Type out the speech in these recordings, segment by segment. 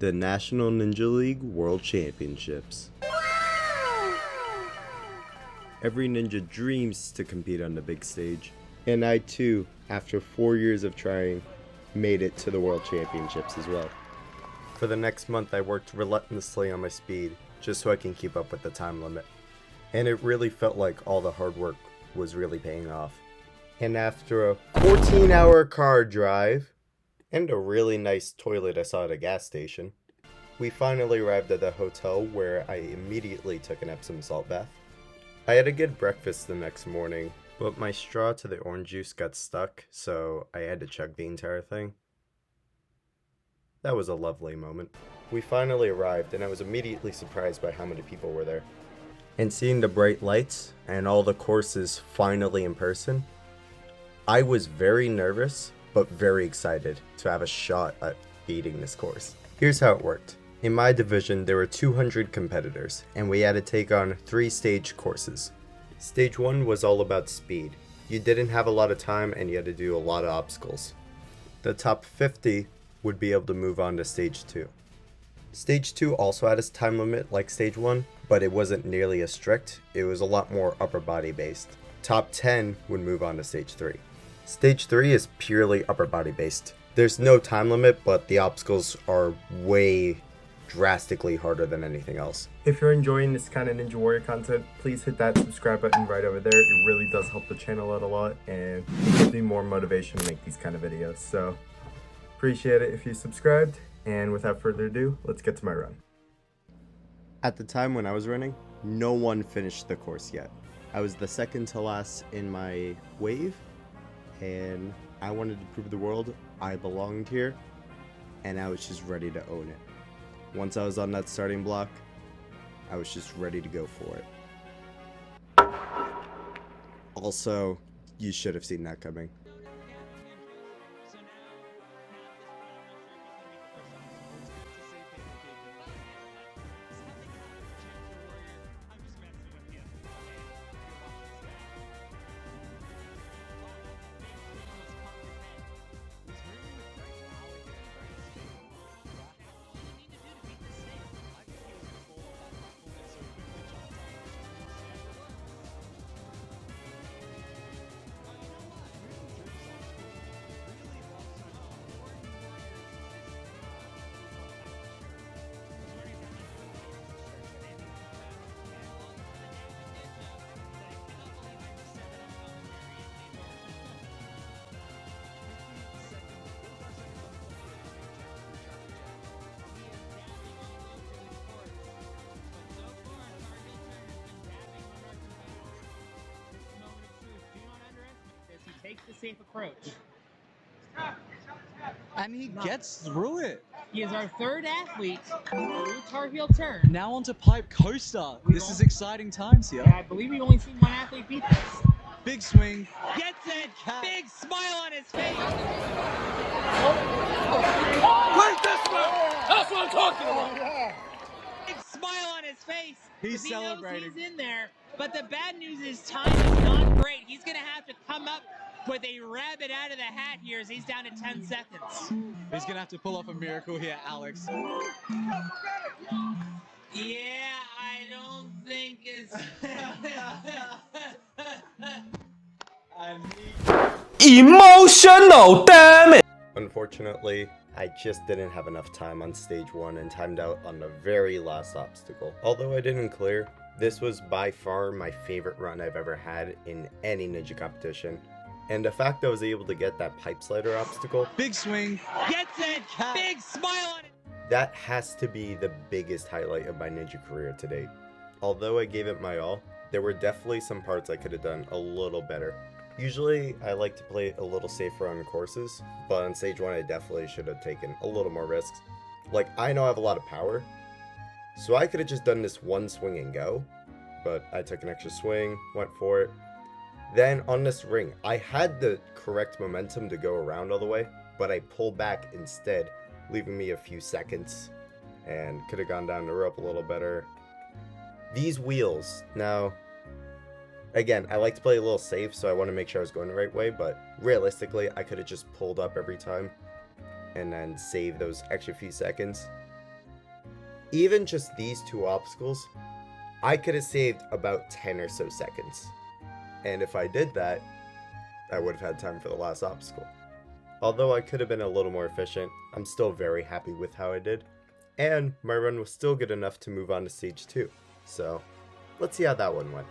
The National Ninja League World Championships. Every ninja dreams to compete on the big stage, and I too, after 4 years of trying, made it to the World Championships as well. For the next month I worked relentlessly on my speed, just so I can keep up with the time limit. And it really felt like all the hard work was really paying off. And after a 14-hour car drive, and a really nice toilet I saw at a gas station, we finally arrived at the hotel where I immediately took an Epsom salt bath. I had a good breakfast the next morning, but my straw to the orange juice got stuck, so I had to chug the entire thing. That was a lovely moment. We finally arrived, and I was immediately surprised by how many people were there. And seeing the bright lights and all the courses finally in person, I was very nervous, but very excited to have a shot at beating this course. Here's how it worked. In my division, there were 200 competitors, and we had to take on 3 stage courses. Stage 1 was all about speed. You didn't have a lot of time, and you had to do a lot of obstacles. The top 50 would be able to move on to Stage 2. Stage 2 also had a time limit like Stage 1, but it wasn't nearly as strict. It was a lot more upper body based. Top 10 would move on to Stage 3. Stage 3 is purely upper body based. There's no time limit, but the obstacles are way drastically harder than anything else. If you're enjoying this kind of Ninja Warrior content, please hit that subscribe button right over there. It really does help the channel out a lot, and it gives me more motivation to make these kind of videos. So appreciate it if you subscribed, and without further ado, let's get to my run. At the time when I was running, no one finished the course yet. I was the second to last in my wave, and I wanted to prove the world I belonged here, and I was just ready to own it. Once I was on that starting block, I was just ready to go for it. Also, you should have seen that coming. Takes the safe approach. And he gets through it. He is our third athlete through Tar Heel turn. Now onto Pipe Coaster. This is exciting times here. Yeah, I believe we've only seen one athlete beat this. Big swing. Gets it! Big smile on his face! Where's this one? That's what I'm talking about! Big smile on his face! He's he knows celebrating. he's in there, but the bad news is time is not great. He's gonna have to come up with a rabbit out of the hat here as he's down to 10 seconds. He's gonna have to pull off a miracle here, Alex. Yeah, I don't think it's... Emotional, damn it! Unfortunately, I just didn't have enough time on stage 1 and timed out on the very last obstacle. Although I didn't clear, this was by far my favorite run I've ever had in any ninja competition. And the fact I was able to get that pipe slider obstacle, Big swing. Gets it! Big smile on it! that has to be the biggest highlight of my ninja career to date. Although I gave it my all, there were definitely some parts I could have done a little better. Usually, I like to play a little safer on courses, but on stage 1 I definitely should have taken a little more risks. Like, I know I have a lot of power, so I could have just done this one swing and go, but I took an extra swing, went for it. Then on this ring, I had the correct momentum to go around all the way, but I pulled back instead, leaving me a few seconds, and could have gone down the rope a little better. These wheels, now, again, I like to play a little safe, so I want to make sure I was going the right way, but realistically, I could have just pulled up every time, and then save those extra few seconds. even just these 2 obstacles, I could have saved about 10 or so seconds. And if I did that, I would have had time for the last obstacle. Although I could have been a little more efficient, I'm still very happy with how I did. And my run was still good enough to move on to stage 2. So, let's see how that one went.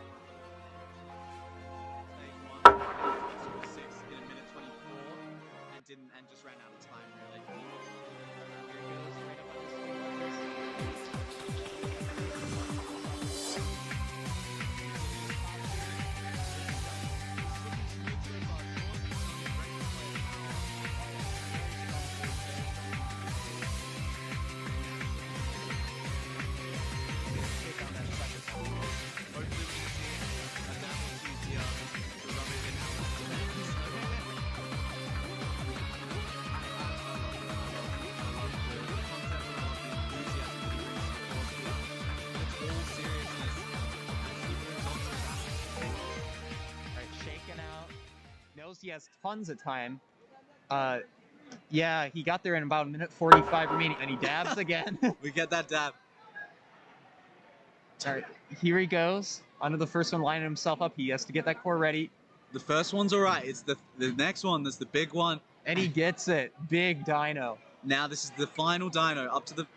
And just ran out of time, really. Knows he has tons of time. Yeah, he got there in about a minute 45 remaining, and he dabs again. We get that dab. All right, here he goes. Onto the first one, lining himself up. He has to get that core ready. The first one's all right. It's the next one that's the big one. And he gets it. Big dyno. Now this is the final dyno up to the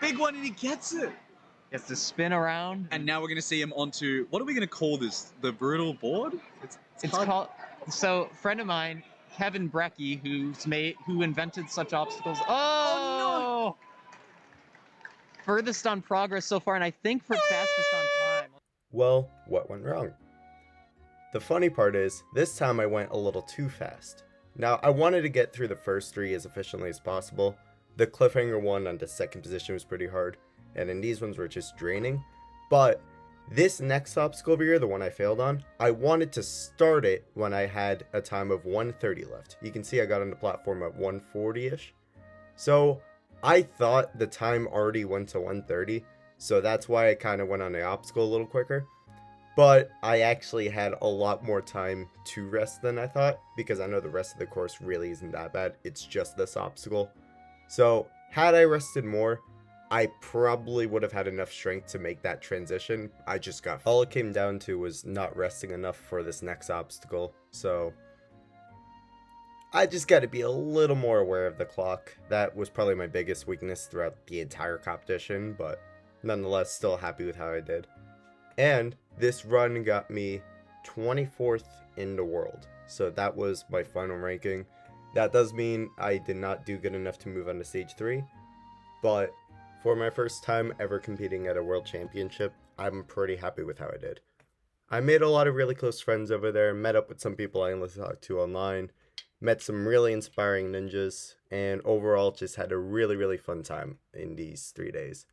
big one, and he gets it. He has to spin around. And now we're going to see him onto, what are we going to call this? The brutal board? It's called. So, friend of mine, Kevin Brecky, who invented such obstacles. Oh, no! Furthest on progress so far, and I think for fastest on time. Well, what went wrong? The funny part is, this time I went a little too fast. Now, I wanted to get through the first 3 as efficiently as possible. The cliffhanger one onto second position was pretty hard, and then these ones were just draining. But this next obstacle over here, the one I failed on, I wanted to start it when I had a time of 1:30 left. You can see I got on the platform at 1:40-ish. So I thought the time already went to 1:30, so that's why I kind of went on the obstacle a little quicker. But I actually had a lot more time to rest than I thought, because I know the rest of the course really isn't that bad. It's just this obstacle. So had I rested more, I probably would have had enough strength to make that transition. All it came down to was not resting enough for this next obstacle. So I just got to be a little more aware of the clock. That was probably my biggest weakness throughout the entire competition, but nonetheless, still happy with how I did. And this run got me 24th in the world. So that was my final ranking. That does mean I did not do good enough to move on to stage 3, but for my first time ever competing at a world championship, I'm pretty happy with how I did. I made a lot of really close friends over there, met up with some people I only talked to online, met some really inspiring ninjas, and overall just had a really, really fun time in these 3 days.